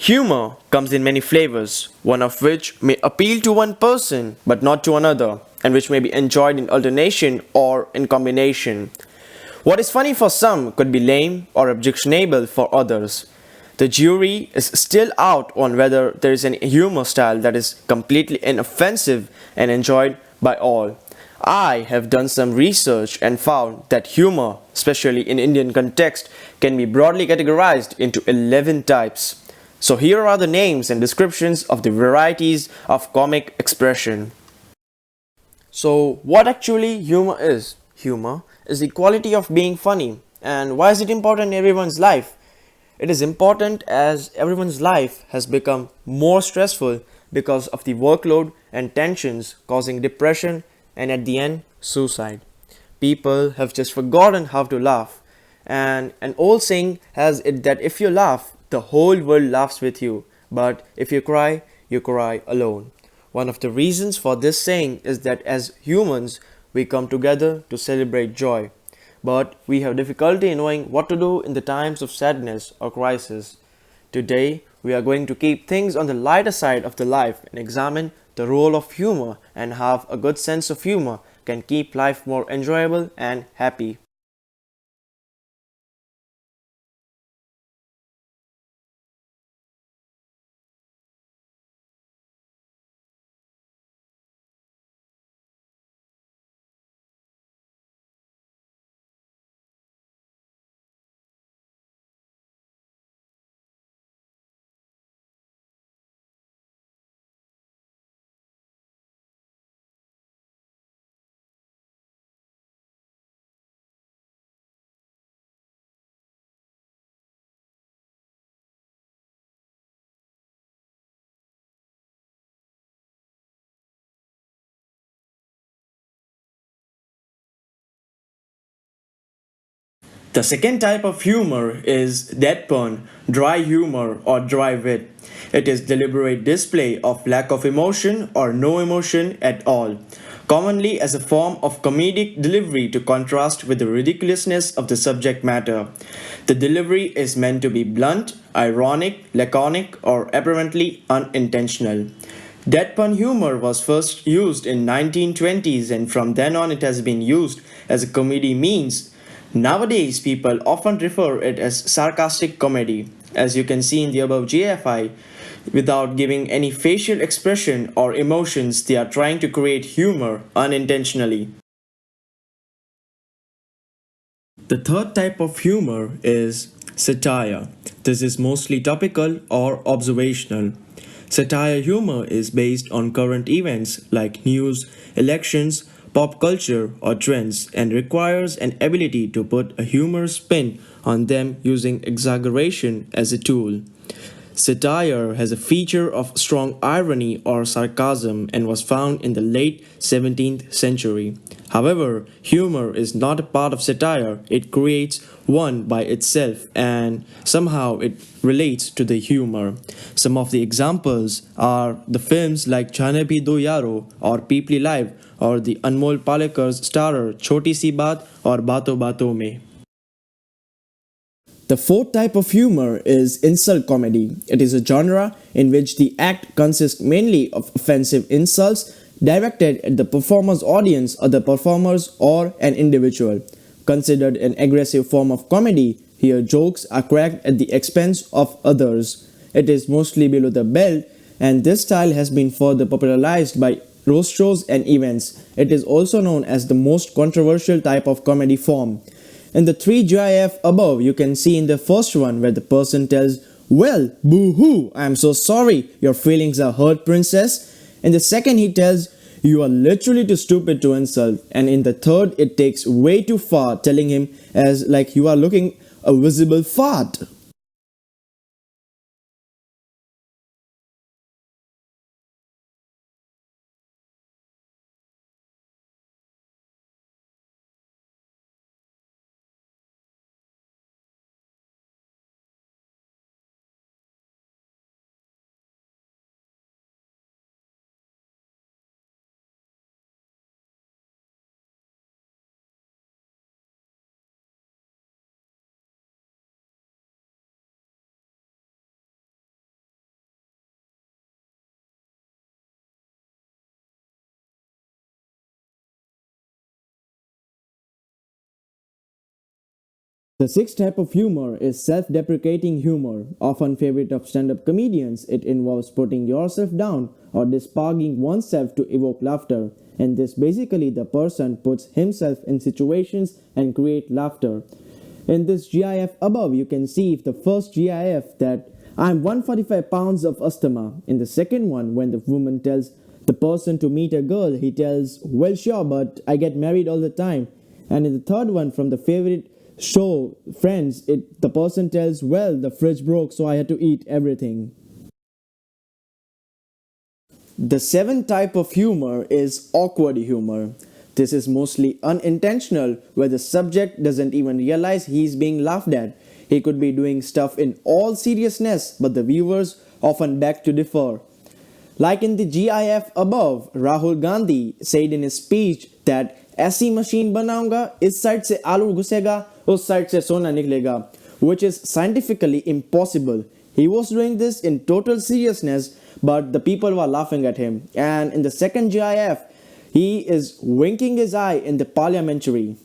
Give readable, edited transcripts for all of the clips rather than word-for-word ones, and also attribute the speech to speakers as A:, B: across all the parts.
A: Humor comes in many flavors, one of which may appeal to one person but not to another, and which may be enjoyed in alternation or in combination. What is funny for some could be lame or objectionable for others. The jury is still out on whether there is any humor style that is completely inoffensive and enjoyed by all. I have done some research and found that humor, especially in Indian context, can be broadly categorized into 11 types. So here are the names and descriptions of the varieties of comic expression. So what actually humor is? Humor is the quality of being funny. And why is it important in everyone's life? It is important as everyone's life has become more stressful because of the workload and tensions causing depression and at the end suicide. People have just forgotten how to laugh. And an old saying has it that if you laugh, the whole world laughs with you. But if you cry alone. One of the reasons for this saying is that as humans, we come together to celebrate joy. But we have difficulty in knowing what to do in the times of sadness or crisis. Today, we are going to keep things on the lighter side of the life and examine the role of humor and how a good sense of humor can keep life more enjoyable and happy. The second type of humor is deadpan, dry humor, or dry wit. It is deliberate display of lack of emotion or no emotion at all, commonly as a form of comedic delivery to contrast with the ridiculousness of the subject matter. The delivery is meant to be blunt, ironic, laconic, or apparently unintentional. Deadpan humor was first used in 1920s and from then on it has been used as a comedy means. Nowadays people often refer it as sarcastic comedy, as you can see in the above GFI. Without giving any facial expression or emotions, they are trying to create humor unintentionally. The third type of humor is satire. This is mostly topical or observational. Satire humor is based on current events like news, elections, pop culture, or trends and requires an ability to put a humorous spin on them using exaggeration as a tool. Satire has a feature of strong irony or sarcasm and was found in the late 17th century. However, humor is not a part of satire, it creates one by itself and somehow it relates to the humor. Some of the examples are the films like Chane Bhi Do Yaro or Peeply Live or the Anmol Palekar's starrer Choti Si Baat or Baaton Baaton Mein. The fourth type of humor is insult comedy. It is a genre in which the act consists mainly of offensive insults directed at the performer's audience or the performers or an individual. Considered an aggressive form of comedy, here jokes are cracked at the expense of others. It is mostly below the belt, and this style has been further popularized by roast shows and events. It is also known as the most controversial type of comedy form. In the 3 GIF above, you can see in the first one where the person tells, "Well, boo hoo, I'm so sorry, your feelings are hurt, princess." In the second, he tells, "You are literally too stupid to insult." And in the third, it takes way too far, telling him as like you are looking a visible fart. The sixth type of humor is self-deprecating humor, often favorite of stand-up comedians. It involves putting yourself down or disparaging oneself to evoke laughter. In this, basically, the person puts himself in situations and create laughter. In this GIF above, you can see if the first GIF that I'm 145 pounds of asthma. In the second one, when the woman tells the person to meet a girl, he tells, well, sure, but I get married all the time. And in the third one, from the favorite show Friends, the person tells, well, the fridge broke, so I had to eat everything. The seventh type of humor is awkward humor. This is mostly unintentional, where the subject doesn't even realize he's being laughed at. He could be doing stuff in all seriousness, but the viewers often beg to differ. Like in the GIF above, Rahul Gandhi said in his speech that ऐसी machine बनाऊंगा, इस side से आलू घुसेगा, उस side से सोना निकलेगा, which is scientifically impossible. He was doing this in total seriousness, but the people were laughing at him. And in the second GIF, he is winking his eye in the parliamentary.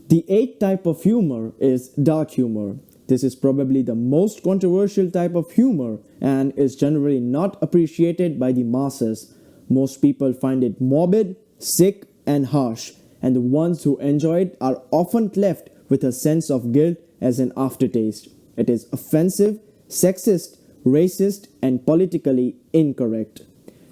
A: The eighth type of humor is dark humor. This is probably the most controversial type of humor and is generally not appreciated by the masses. Most people find it morbid, sick, and harsh, and the ones who enjoy it are often left with a sense of guilt as an aftertaste. It is offensive, sexist, racist, and politically incorrect.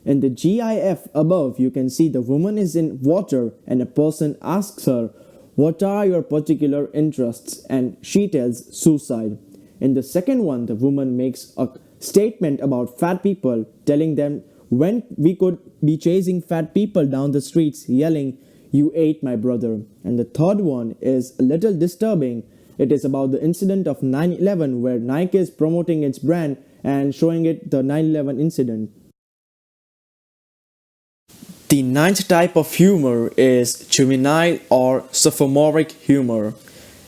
A: In the GIF above, you can see the woman is in water and a person asks her, what are your particular interests? And she tells suicide. In the second one, the woman makes a statement about fat people, telling them when we could be chasing fat people down the streets yelling, you ate my brother. And the third one is a little disturbing. It is about the incident of 9/11 where Nike is promoting its brand and showing it the 9/11 incident. The ninth type of humor is juvenile or sophomoric humor.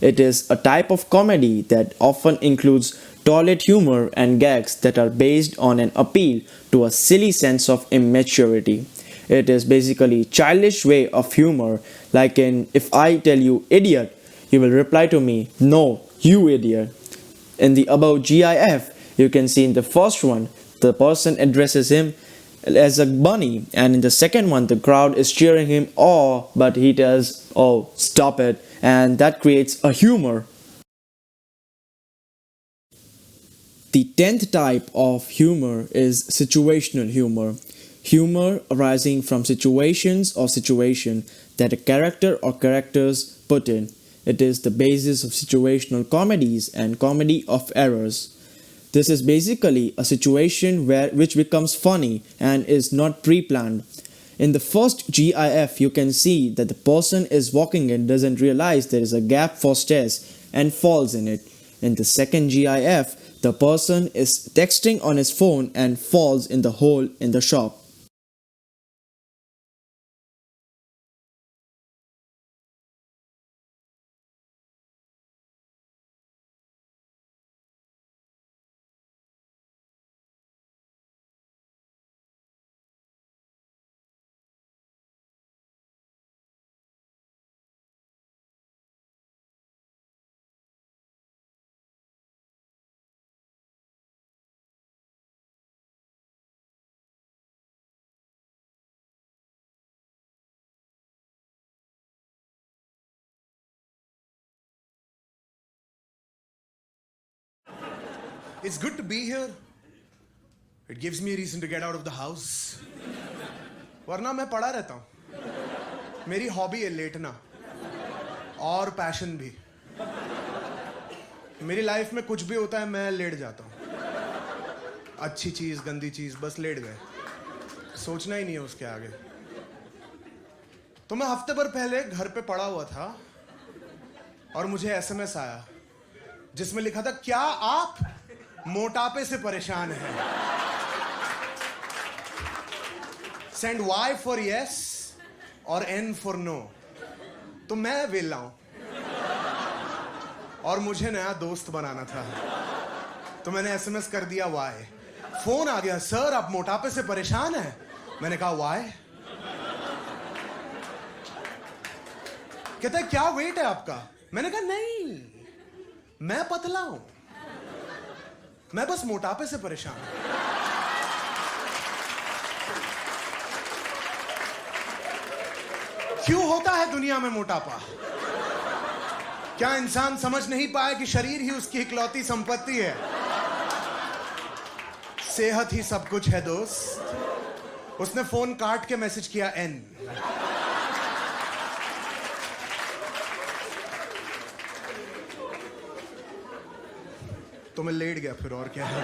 A: It is a type of comedy that often includes toilet humor and gags that are based on an appeal to a silly sense of immaturity. It is basically childish way of humor, like in if I tell you idiot, you will reply to me, no, you idiot. In the above GIF, you can see in the first one, the person addresses him as a bunny, and in the second one, the crowd is cheering him, oh, but he tells, oh, stop it, and that creates a humor. The 10th type of humor is situational humor. Humor arising from situations or situation that a character or characters put in. It is the basis of situational comedies and comedy of errors. This is basically a situation which becomes funny and is not pre-planned. In the first GIF, you can see that the person is walking and doesn't realize there is a gap for stairs and falls in it. In the second GIF, the person is texting on his phone and falls in the hole in the shop.
B: It's good to be here. It gives me a reason to get out of the house. वरना मैं पड़ा रहता हूँ. मेरी hobby है लेटना और passion भी. मेरी लाइफ में कुछ भी होता है मैं लेट जाता हूँ. अच्छी चीज गंदी चीज बस लेट गए. सोचना ही नहीं है उसके आगे. तो मैं हफ्ते भर पहले घर पे पड़ा हुआ था और मुझे एसएमएस आया जिसमें लिखा था क्या आप मोटापे से परेशान हैं. सेंड वाई फॉर यस और एन फॉर नो. तो मैं वेला हूं और मुझे नया दोस्त बनाना था तो मैंने एसएमएस कर दिया वाई. फोन आ गया सर आप मोटापे से परेशान हैं. मैंने कहा वाई. कहता है क्या वेट है आपका? मैंने कहा नहीं, मैं पतला हूं, मैं बस मोटापे से परेशान हूं। क्यों होता है दुनिया में मोटापा? क्या इंसान समझ नहीं पाया कि शरीर ही उसकी इकलौती संपत्ति है? सेहत ही सब कुछ है दोस्त। उसने फोन काट के मैसेज किया एन। तो मैं लेट गया फिर, और क्या है।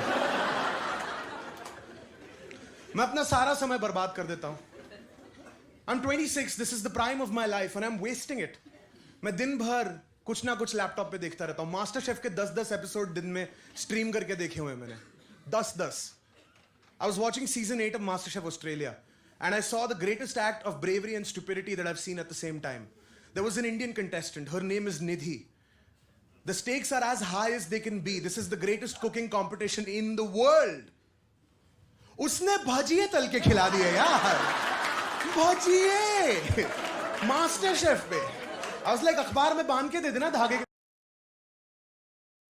B: मैं अपना सारा समय बर्बाद कर देता हूं। I'm 26, this is the prime of my life and I'm wasting it. मैं दिन भर कुछ ना कुछ लैपटॉप पे देखता रहता हूं। मास्टर शेफ के 10-10 एपिसोड दिन में स्ट्रीम करके देखे हुए मैंने, 10-10। I was watching season 8 of MasterChef Australia and I saw the greatest act of bravery and stupidity that I've seen at the same time. There was an Indian contestant, her name is Nidhi. The stakes are as high as they can be. This is the greatest cooking competition in the world. उसने भजिए तल के खिला दिए यार, भजिए master chef पे। I was like, अखबार में बांध के दे देना धागे के।